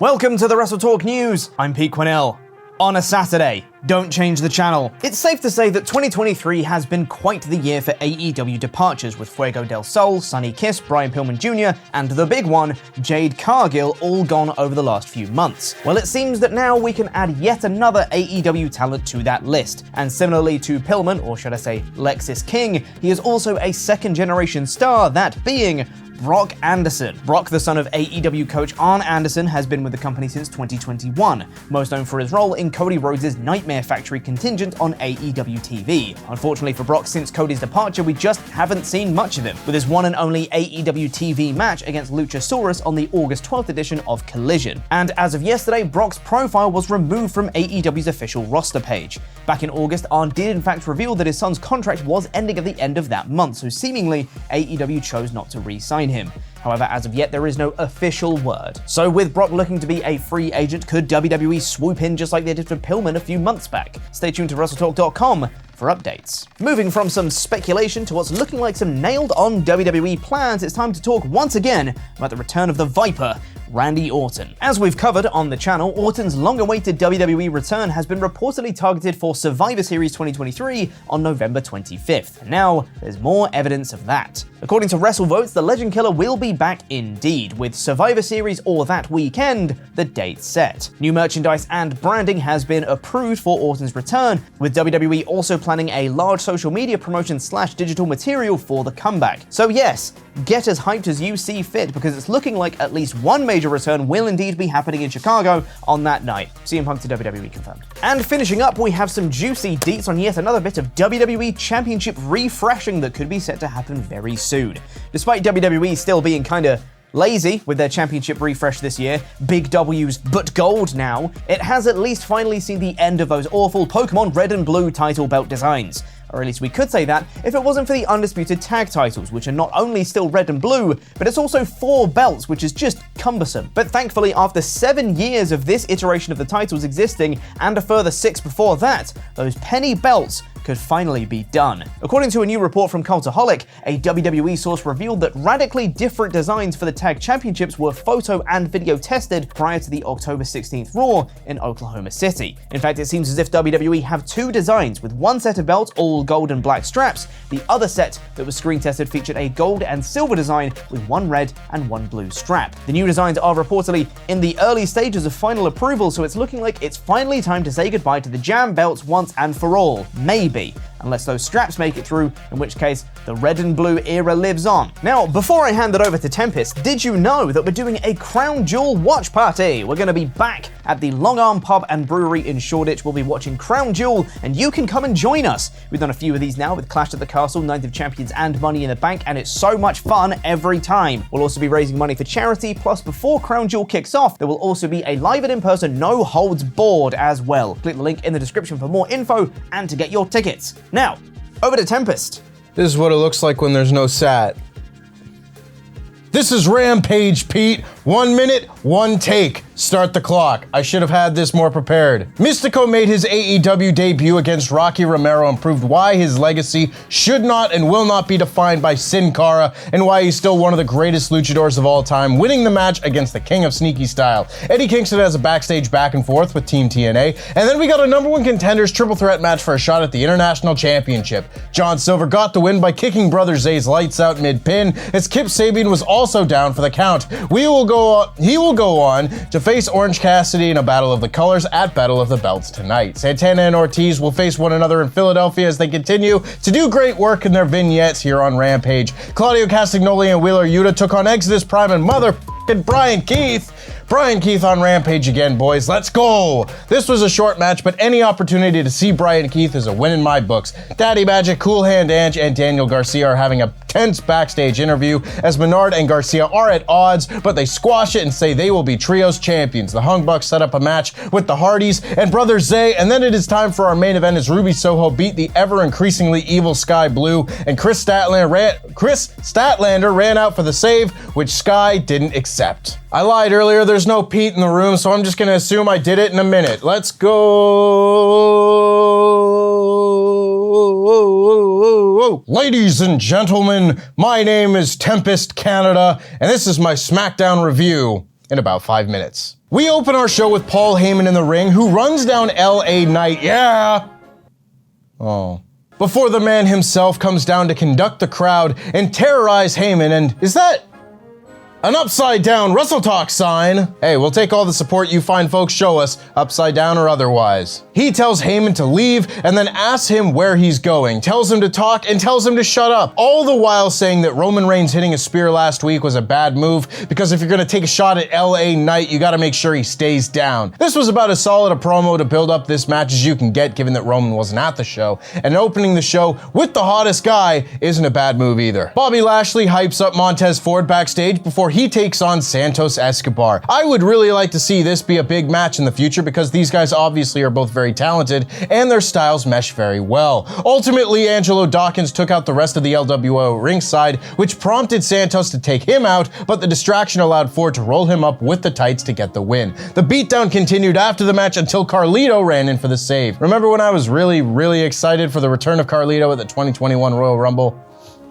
Welcome to the WrestleTalk News. I'm Pete Quinnell. On a Saturday, don't change the channel. It's safe to say that 2023 has been quite the year for AEW departures, with Fuego del Sol, Sonny Kiss, Brian Pillman Jr., and the big one, Jade Cargill, all gone over the last few months. Well, it seems that now we can add yet another AEW talent to that list. And similarly to Pillman, or should I say Lexis King, he is also a second-generation star, that being Brock Anderson. Brock, the son of AEW coach Arn Anderson, has been with the company since 2021, most known for his role in Cody Rhodes' Nightmare Factory contingent on AEW TV. Unfortunately for Brock, since Cody's departure, we just haven't seen much of him, with his one and only AEW TV match against Luchasaurus on the August 12th edition of Collision. And as of yesterday, Brock's profile was removed from AEW's official roster page. Back in August, Arn did in fact reveal that his son's contract was ending at the end of that month, so seemingly AEW chose not to re-sign him. However, as of yet, there is no official word. So with Brock looking to be a free agent, could WWE swoop in just like they did for Pillman a few months back? Stay tuned to WrestleTalk.com for updates. Moving from some speculation to what's looking like some nailed-on WWE plans, it's time to talk once again about the return of the Viper, Randy Orton. As we've covered on the channel, Orton's long-awaited WWE return has been reportedly targeted for Survivor Series 2023 on November 25th. And now, there's more evidence of that. According to WrestleVotes, the Legend Killer will be back indeed, with Survivor Series or that weekend, the date set. New merchandise and branding has been approved for Orton's return, with WWE also planning a large social media promotion / digital material for the comeback. So yes, get as hyped as you see fit, because it's looking like at least one major return will indeed be happening in Chicago on that night. CM Punk to WWE confirmed. And finishing up, we have some juicy deets on yet another bit of WWE Championship refreshing that could be set to happen very soon. Despite WWE still being kinda lazy with their championship refresh this year, big W's but gold now, it has at least finally seen the end of those awful Pokemon Red and Blue title belt designs. Or at least we could say that if it wasn't for the undisputed tag titles, which are not only still red and blue, but it's also 4 belts, which is just cumbersome. But thankfully, after 7 years of this iteration of the titles existing, and a further 6 before that, those penny belts could finally be done. According to a new report from Cultaholic, a WWE source revealed that radically different designs for the tag championships were photo and video tested prior to the October 16th Raw in Oklahoma City. In fact, it seems as if WWE have 2 designs, with one set of belts all gold and black straps. The other set that was screen tested featured a gold and silver design with one red and one blue strap. The new designs are reportedly in the early stages of final approval, so it's looking like it's finally time to say goodbye to the jam belts once and for all. Maybe. Unless those straps make it through, in which case the red and blue era lives on. Now, before I hand it over to Tempest, did you know that we're doing a Crown Jewel watch party? We're going to be back at the Long Arm Pub and Brewery in Shoreditch. We'll be watching Crown Jewel, and you can come and join us. We've done a few of these now with Clash at the Castle, Night of Champions, and Money in the Bank, and it's so much fun every time. We'll also be raising money for charity, plus before Crown Jewel kicks off, there will also be a live and in-person no holds barred as well. Click the link in the description for more info and to get your tickets. Now, over to Tempest. This is what it looks like when there's no sat. This is Rampage, Pete. 1 minute, 1 take. Start the clock. I should have had this more prepared. Mystico made his AEW debut against Rocky Romero and proved why his legacy should not and will not be defined by Sin Cara, and why he's still one of the greatest luchadors of all time, winning the match against the King of Sneaky Style. Eddie Kingston has a backstage back and forth with Team TNA, and then we got a number 1 contenders triple threat match for a shot at the International Championship. John Silver got the win by kicking Brother Zay's lights out mid-pin, as Kip Sabian was also down for the count. He will go on to face Orange Cassidy in a Battle of the Colors at Battle of the Belts tonight. Santana and Ortiz will face one another in Philadelphia as they continue to do great work in their vignettes here on Rampage. Claudio Castagnoli and Wheeler Yuta took on Exodus Prime and motherfucking Brian Keith. Brian Keith on Rampage again, boys. Let's go! This was a short match, but any opportunity to see Brian Keith is a win in my books. Daddy Magic, Cool Hand Ange, and Daniel Garcia are having a tense backstage interview as Menard and Garcia are at odds, but they squash it and say they will be trios champions. The Hung Bucks set up a match with the Hardys and Brother Zay, and then it is time for our main event as Ruby Soho beat the ever-increasingly evil Sky Blue, and Chris Statlander ran out for the save, which Sky didn't accept. I lied earlier, there's no Pete in the room, so I'm just gonna assume I did it in a minute. Let's go! Ladies and gentlemen, my name is Tempest Canada, and this is my SmackDown review in about 5 minutes. We open our show with Paul Heyman in the ring, who runs down LA Knight, yeah! Oh. Before the man himself comes down to conduct the crowd and terrorize Heyman, and is that an upside down WrestleTalk sign? Hey, we'll take all the support you fine folks show us, upside down or otherwise. He tells Heyman to leave and then asks him where he's going, tells him to talk and tells him to shut up, all the while saying that Roman Reigns hitting a spear last week was a bad move because if you're gonna take a shot at LA Knight, you gotta make sure he stays down. This was about as solid a promo to build up this match as you can get given that Roman wasn't at the show, and opening the show with the hottest guy isn't a bad move either. Bobby Lashley hypes up Montez Ford backstage before he takes on Santos Escobar. I would really like to see this be a big match in the future because these guys obviously are both very talented and their styles mesh very well. Ultimately, Angelo Dawkins took out the rest of the LWO ringside, which prompted Santos to take him out, but the distraction allowed Ford to roll him up with the tights to get the win. The beatdown continued after the match until Carlito ran in for the save. Remember when I was really excited for the return of Carlito at the 2021 Royal Rumble?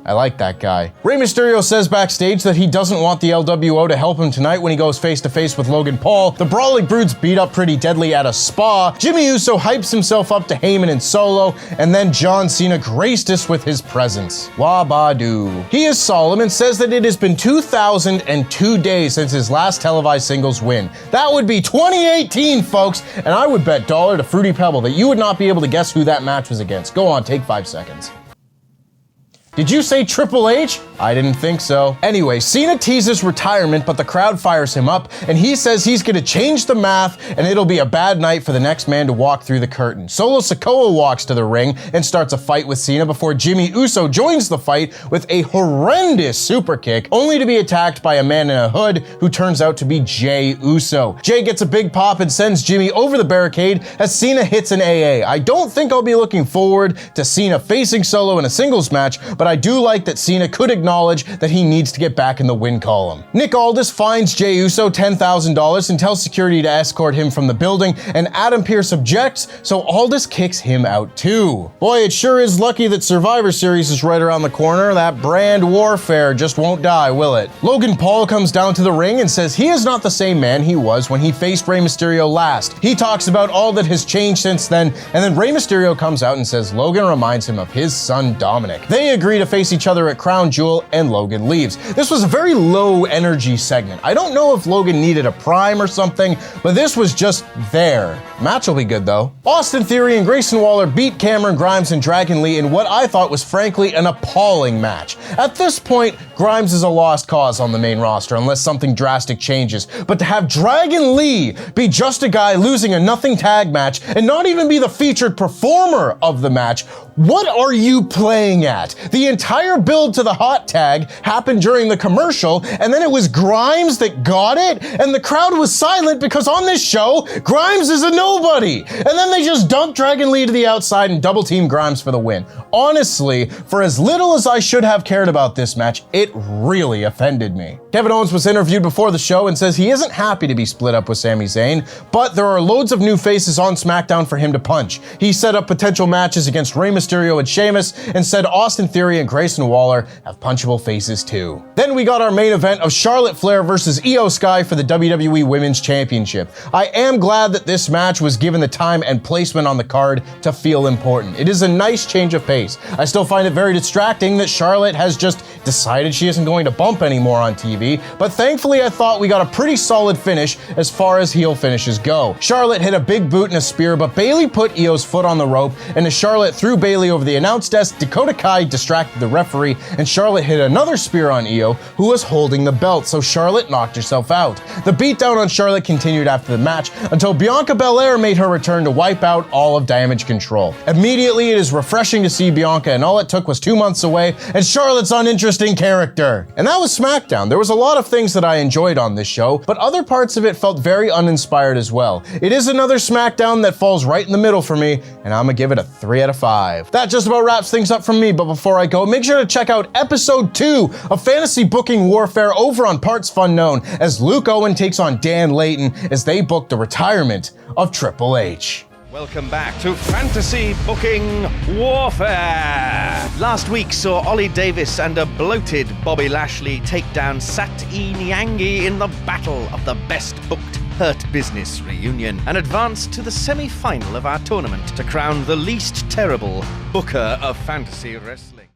I like that guy. Rey Mysterio says backstage that he doesn't want the LWO to help him tonight when he goes face to face with Logan Paul. The Brawling Brutes beat up Pretty Deadly at a spa. Jimmy Uso hypes himself up to Heyman and Solo, and then John Cena graced us with his presence. Wabadoo. He is solemn and says that it has been 2,002 days since his last televised singles win. That would be 2018, folks, and I would bet $1 to Fruity Pebble that you would not be able to guess who that match was against. Go on, take 5 seconds. Did you say Triple H? I didn't think so. Anyway, Cena teases retirement, but the crowd fires him up, and he says he's gonna change the math, and it'll be a bad night for the next man to walk through the curtain. Solo Sikoa walks to the ring and starts a fight with Cena before Jimmy Uso joins the fight with a horrendous super kick, only to be attacked by a man in a hood who turns out to be Jey Uso. Jey gets a big pop and sends Jimmy over the barricade as Cena hits an AA. I don't think I'll be looking forward to Cena facing Solo in a singles match, but I do like that Cena could acknowledge that he needs to get back in the win column. Nick Aldis fines Jey Uso $10,000 and tells security to escort him from the building, and Adam Pearce objects, so Aldis kicks him out too. Boy, it sure is lucky that Survivor Series is right around the corner. That brand warfare just won't die, will it? Logan Paul comes down to the ring and says he is not the same man he was when he faced Rey Mysterio last. He talks about all that has changed since then, and then Rey Mysterio comes out and says Logan reminds him of his son Dominic. They agree to face each other at Crown Jewel, and Logan leaves. This was a very low energy segment. I don't know if Logan needed a prime or something, but this was just there. Match will be good though. Austin Theory and Grayson Waller beat Cameron Grimes and Dragon Lee in what I thought was frankly an appalling match. At this point, Grimes is a lost cause on the main roster unless something drastic changes, but to have Dragon Lee be just a guy losing a nothing tag match and not even be the featured performer of the match, what are you playing at? The entire build to the hot tag happened during the commercial, and then it was Grimes that got it, and the crowd was silent because on this show, Grimes is a nobody. And then they just dumped Dragon Lee to the outside and double team Grimes for the win. Honestly, for as little as I should have cared about this match, it really offended me. Kevin Owens was interviewed before the show and says he isn't happy to be split up with Sami Zayn, but there are loads of new faces on SmackDown for him to punch. He set up potential matches against Rey Mysterio and Sheamus, and said Austin Theory and Grayson Waller have punchable faces too. Then we got our main event of Charlotte Flair versus Io Sky for the WWE Women's Championship. I am glad that this match was given the time and placement on the card to feel important. It is a nice change of pace. I still find it very distracting that Charlotte has just decided she isn't going to bump anymore on TV, but thankfully I thought we got a pretty solid finish as far as heel finishes go. Charlotte hit a big boot and a spear, but Bayley put Io's foot on the rope, and as Charlotte threw Bayley over the announce desk, Dakota Kai distracted the referee, and Charlotte hit another spear on Io, who was holding the belt, so Charlotte knocked herself out. The beatdown on Charlotte continued after the match until Bianca Belair made her return to wipe out all of Damage Control. Immediately, it is refreshing to see Bianca, and all it took was 2 months away, and Charlotte's uninteresting character. And that was SmackDown. There was a lot of things that I enjoyed on this show, but other parts of it felt very uninspired as well. It is another SmackDown that falls right in the middle for me, and I'm gonna give it a 3 out of 5. That just about wraps things up from me, but before I go, make sure to check out episode 2 of Fantasy Booking Warfare over on Parts Fun Known as Luke Owen takes on Dan Layton as they book the retirement of Triple H. Welcome back to Fantasy Booking Warfare. Last week saw Ollie Davis and a bloated Bobby Lashley take down Sat E Nyangi in the battle of the best booked Hurt Business reunion and advance to the semi-final of our tournament to crown the least terrible booker of fantasy wrestling.